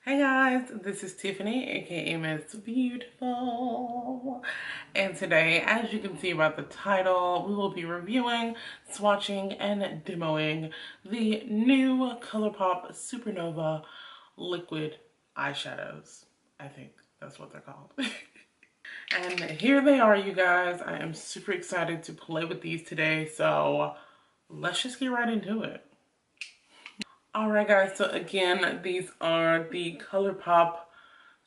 Hey guys, this is Tiffany, aka MsBeauTIFFull, and today, as you can see by the title, we will be reviewing, swatching, and demoing the new Colourpop Supernova liquid eyeshadows. I think that's what they're called. And here they are, you guys. I am super excited to play with these today, so let's just get right into it. Alright guys, so again, these are the Colourpop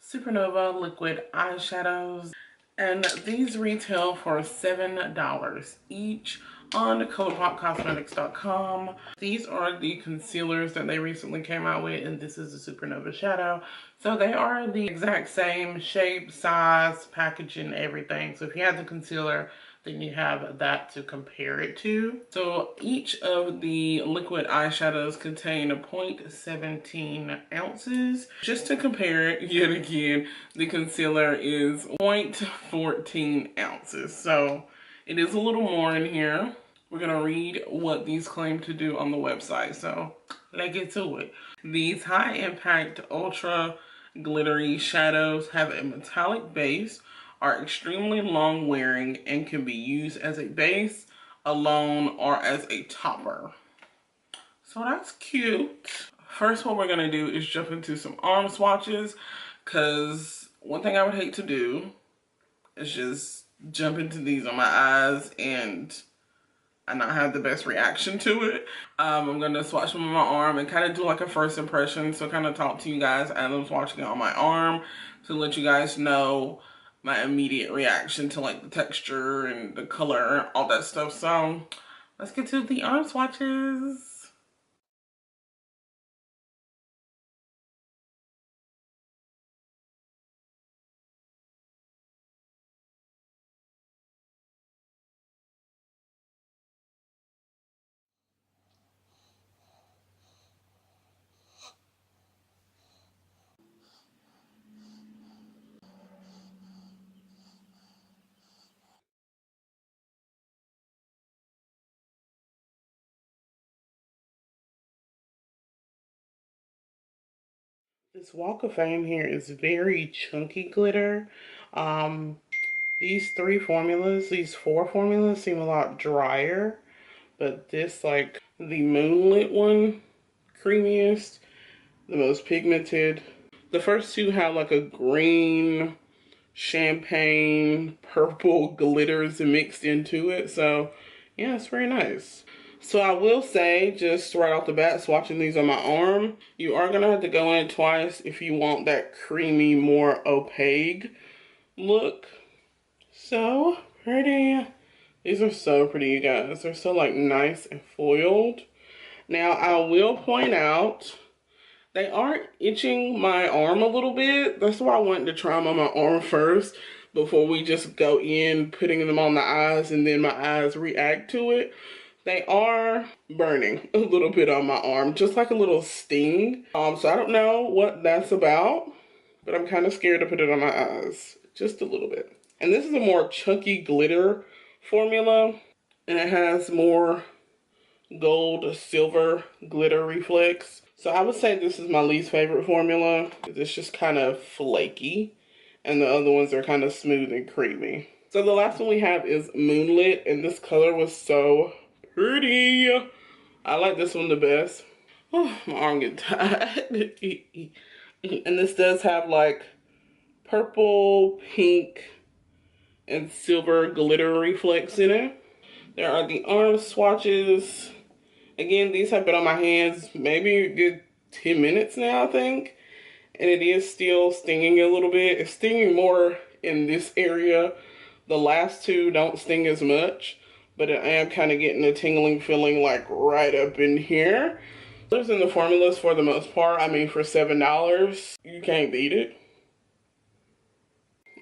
Supernova liquid eyeshadows, and these retail for $7 each on ColourPopCosmetics.com. These are the concealers that they recently came out with, and this is the Supernova shadow. So they are the exact same shape, size, packaging, everything. So if you have the concealer, then you have that to compare it to. So each of the liquid eyeshadows contain 0.17 ounces. Just to compare it, yet again, the concealer is 0.14 ounces. So it is a little more in here. We're gonna read what these claim to do on the website. So let's get to it. These high impact ultra glittery shadows have a metallic base, are extremely long wearing, and can be used as a base, alone, or as a topper. So that's cute. First, what we're gonna do is jump into some arm swatches, because one thing I would hate to do is just jump into these on my eyes and I not have the best reaction to it. I'm gonna swatch them on my arm and kind of do like a first impression. So kind of talk to you guys as I'm swatching it on my arm to let you guys know my immediate reaction to like the texture and the color and all that stuff. So let's get to the arm swatches. This Walk of Fame here is very chunky glitter. Um, these four formulas seem a lot drier, but this, like the Moonlit one, creamiest, the most pigmented. The first two have like a green, champagne, purple glitters mixed into it. So yeah, it's very nice. So I will say, just right off the bat, swatching these on my arm, you are going to have to go in twice if you want that creamy, more opaque look. So pretty. These are so pretty, you guys. They're so like nice and foiled. Now I will point out, they are itching my arm a little bit. That's why I wanted to try them on my arm first before we just go in putting them on the eyes and then my eyes react to it. They are burning a little bit on my arm, just like a little sting. So I don't know what that's about, but I'm kind of scared to put it on my eyes, just a little bit. And this is a more chunky glitter formula, and it has more gold, silver glitter reflex. So I would say this is my least favorite formula. It's just kind of flaky, and the other ones are kind of smooth and creamy. So the last one we have is Moonlit, and this color was so pretty. I like this one the best. Oh, my arm getting tired. And this does have like purple, pink, and silver glitter reflex in it. There are the arm swatches. Again, these have been on my hands maybe a good 10 minutes now, I think. And it is still stinging a little bit. It's stinging more in this area. The last two don't sting as much, but I am kind of getting a tingling feeling like right up in here. Those in the formulas for the most part. I mean, for $7, you can't beat it.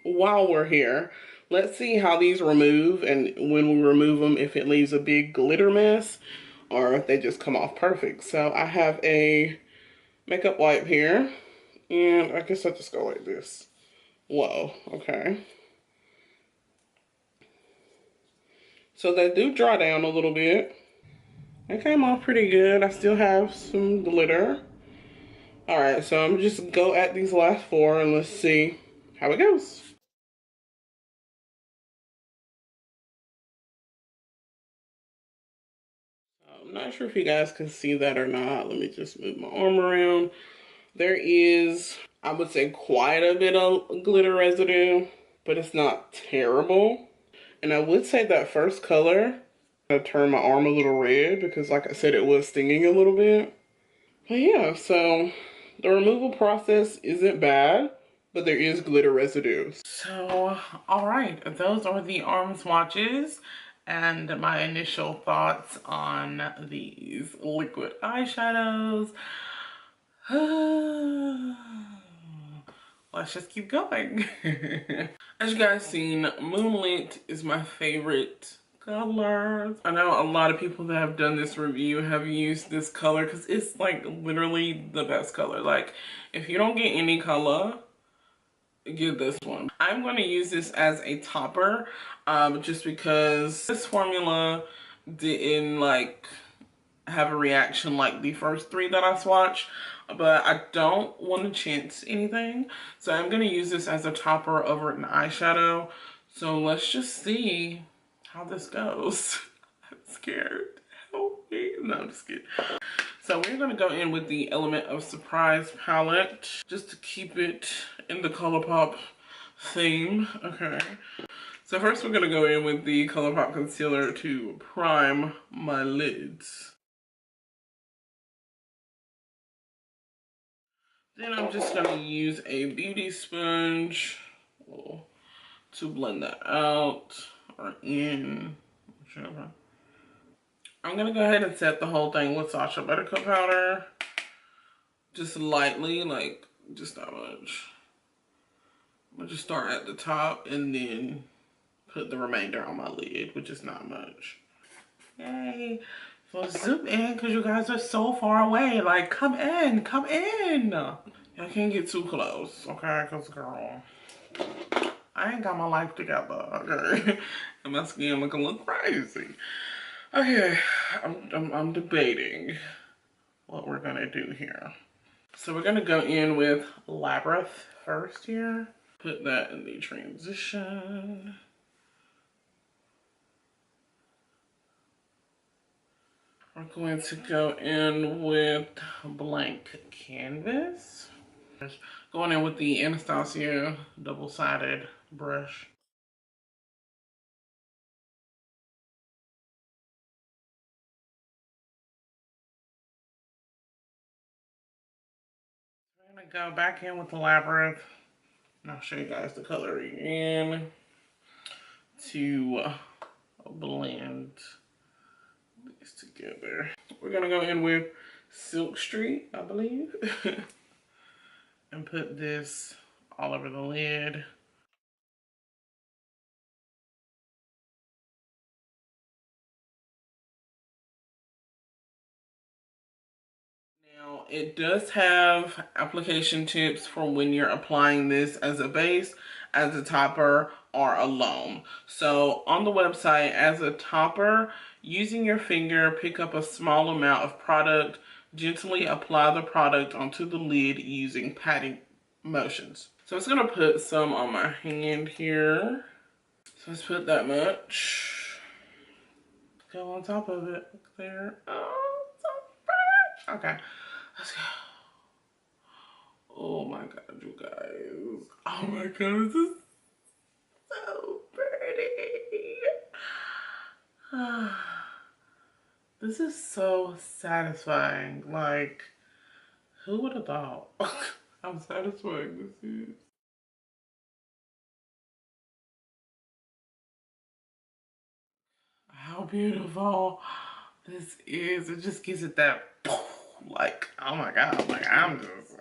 While we're here, let's see how these remove, and when we remove them, if it leaves a big glitter mess or if they just come off perfect. So I have a makeup wipe here, and I guess I'll just go like this. Whoa, okay. So they do dry down a little bit. They came off pretty good. I still have some glitter. All right, so I'm just go at these last four and let's see how it goes. I'm not sure if you guys can see that or not. Let me just move my arm around. There is, I would say, quite a bit of glitter residue, but it's not terrible. And I would say that first color, I turned my arm a little red because, like I said, it was stinging a little bit. But yeah, so the removal process isn't bad, but there is glitter residue. So, all right, those are the arm swatches and my initial thoughts on these liquid eyeshadows. Let's just keep going. As you guys seen, Moonlit is my favorite color. I know a lot of people that have done this review have used this color because it's like literally the best color. Like if you don't get any color, get this one. I'm going to use this as a topper just because this formula didn't like have a reaction like the first three that I swatched, but I don't want to chance anything. So I'm going to use this as a topper over an eyeshadow. So let's just see how this goes. I'm scared. Help me. No, I'm just kidding. So we're going to go in with the Element of Surprise palette just to keep it in the Colourpop theme. Okay. So first we're going to go in with the Colourpop concealer to prime my lids. Then I'm just going to use a beauty sponge to blend that out or in, whichever. I'm going to go ahead and set the whole thing with Sacha Buttercup powder. Just lightly, like just that much. I'll just start at the top and then put the remainder on my lid, which is not much. Yay. So zoom in because you guys are so far away. Like, come in, come in. Y'all can't get too close, okay? Because, girl, I ain't got my life together, okay? And my skin looking a little crazy. Okay, I'm debating what we're gonna do here. So we're gonna go in with Labyrinth first here. Put that in the transition. We're going to go in with Blank Canvas. Going in with the Anastasia double-sided brush. I'm gonna go back in with the Labyrinth, and I'll show you guys the color again to blend these together. We're gonna go in with Silk Street, I believe, and put this all over the lid. Now, it does have application tips for when you're applying this as a base, as a topper, or alone. So on the website, as a topper, using your finger, pick up a small amount of product, gently apply the product onto the lid using patting motions. So I'm just gonna put some on my hand here. So let's put that much. Go on top of it. There. Oh, so pretty. Okay. Let's go. Oh my god, you guys. Oh my god, this is so pretty. This is so satisfying. Like, who would have thought how satisfying this is? How beautiful this is. It just gives it that, like, oh my god, like, I'm just,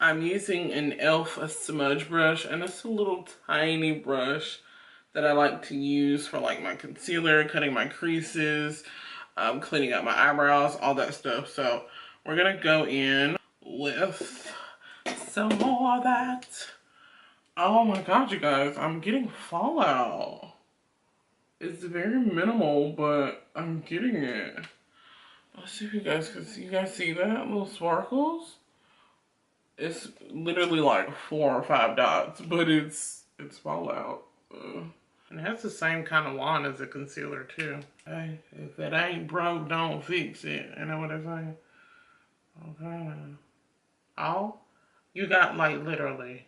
I'm using an e.l.f. smudge brush, and it's a little tiny brush that I like to use for like my concealer, cutting my creases, cleaning up my eyebrows, all that stuff. So we're gonna go in with some more of that. Oh my god, you guys, I'm getting fallout. It's very minimal, but I'm getting it. Let's see if you guys can see. You guys see that? Little sparkles? It's literally like 4 or 5 dots, but it's fallout. And it has the same kind of wand as a concealer too. Hey, if it ain't broke, don't fix it. You know what I'm saying? Okay. Oh, you got like literally.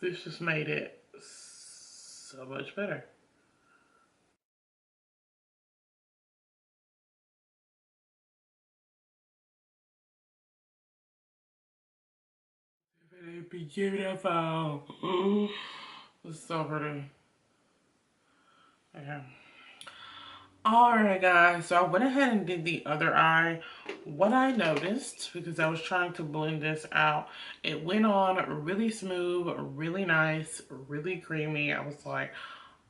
This just made it so much better. It'd be beautiful. It's so pretty. Okay. Alright guys, so I went ahead and did the other eye. What I noticed, because I was trying to blend this out, it went on really smooth, really nice, really creamy. I was like,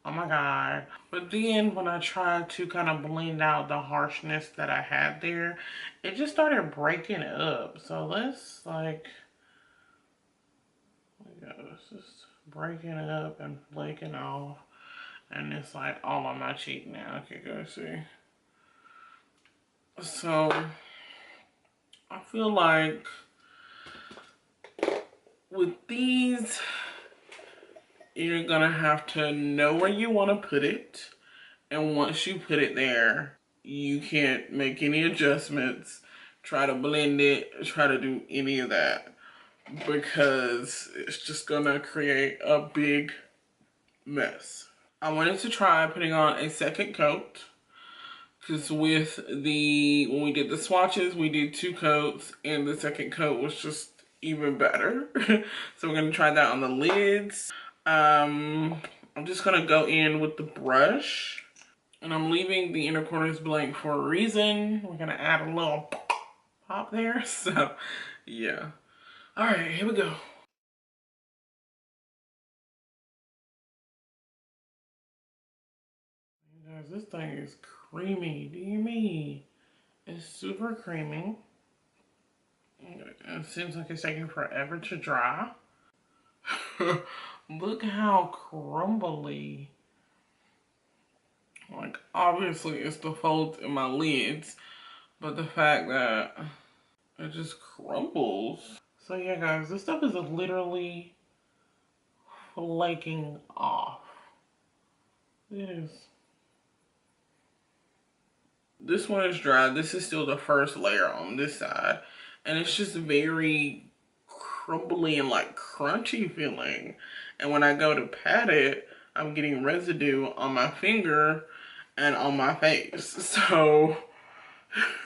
oh my god. But then when I tried to kind of blend out the harshness that I had there, it just started breaking up. So let's like, it's just breaking up and flaking off. And it's like all on my cheek now. Okay, guys, see. So I feel like with these, you're gonna have to know where you want to put it. And once you put it there, you can't make any adjustments, try to blend it, try to do any of that, because it's just gonna create a big mess. I wanted to try putting on a second coat, because when we did the swatches, we did 2 coats, and the second coat was just even better. So we're gonna try that on the lids. I'm just gonna go in with the brush, and I'm leaving the inner corners blank for a reason. We're gonna add a little pop there, so yeah. All right, here we go. You guys, this thing is creamy, do you mean? It's super creamy. It seems like it's taking forever to dry. Look how crumbly. Like, obviously it's the folds in my lids, but the fact that it just crumbles. So yeah, guys, this stuff is literally flaking off. It is. This one is dry. This is still the first layer on this side. And it's just very crumbly and like crunchy feeling. And when I go to pat it, I'm getting residue on my finger and on my face. So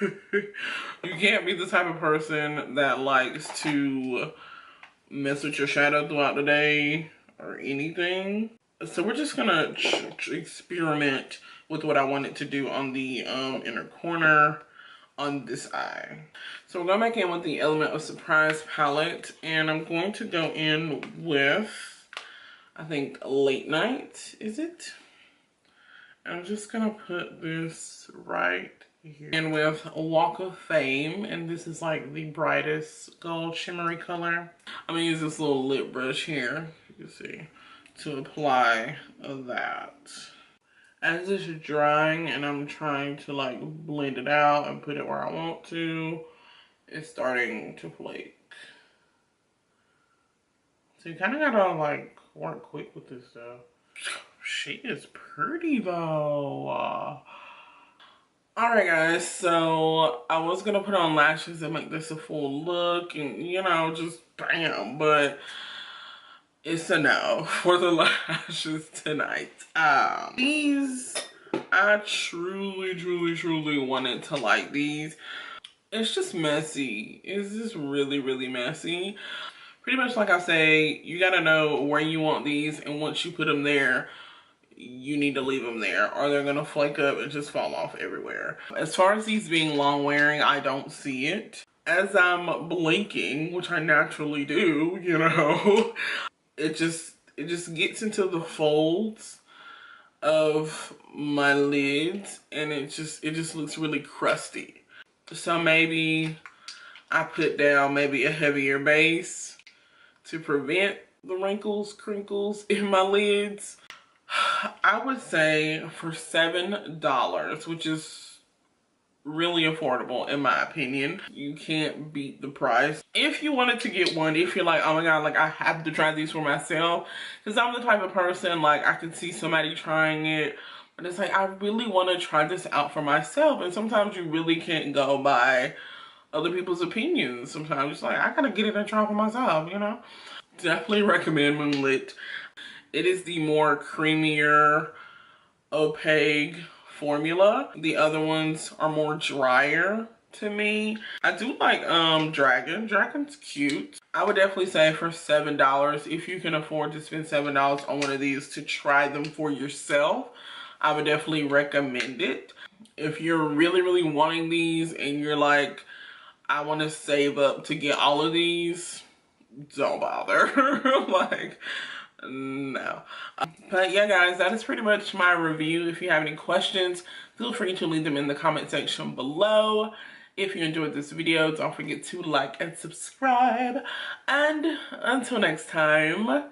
you can't be the type of person that likes to mess with your shadow throughout the day or anything. So we're just gonna experiment with what I wanted to do on the inner corner on this eye. So we're gonna make in with the Element of Surprise palette, and I'm going to go in with, I think, Late Night, is it? I'm just gonna put this right here. And with Walk of Fame, and this is like the brightest gold shimmery color. I'm gonna use this little lip brush here, you can see, to apply that. As it's drying and I'm trying to like blend it out and put it where I want to, it's starting to flake. So you kind of gotta like work quick with this stuff. She is pretty though. Alright guys, so I was gonna put on lashes and make this a full look and, you know, just bam, but it's a no for the lashes tonight. These, I truly wanted to like these. It's just messy. It's just really messy. Pretty much like I say, you gotta know where you want these, and once you put them there, you need to leave them there or they're gonna flake up and just fall off everywhere. As far as these being long wearing, I don't see it. As I'm blinking, which I naturally do, you know, it just gets into the folds of my lids and it just looks really crusty. So maybe I put down maybe a heavier base to prevent the wrinkles, crinkles in my lids. I would say for $7, which is really affordable in my opinion. You can't beat the price. If you wanted to get one, if you're like, oh my god, like I have to try these for myself, because I'm the type of person, like I can see somebody trying it, but it's like I really want to try this out for myself. And sometimes you really can't go by other people's opinions. Sometimes it's like I gotta get it and try for myself, you know. Definitely recommend Moonlit. It is the more creamier, opaque formula. The other ones are more drier to me. I do like Dragon. Dragon's cute. I would definitely say for $7, if you can afford to spend $7 on one of these to try them for yourself, I would definitely recommend it. If you're really wanting these and you're like, I want to save up to get all of these, don't bother. Like, no. But yeah, guys, that is pretty much my review. If you have any questions, feel free to leave them in the comment section below. If you enjoyed this video, don't forget to like and subscribe. And until next time,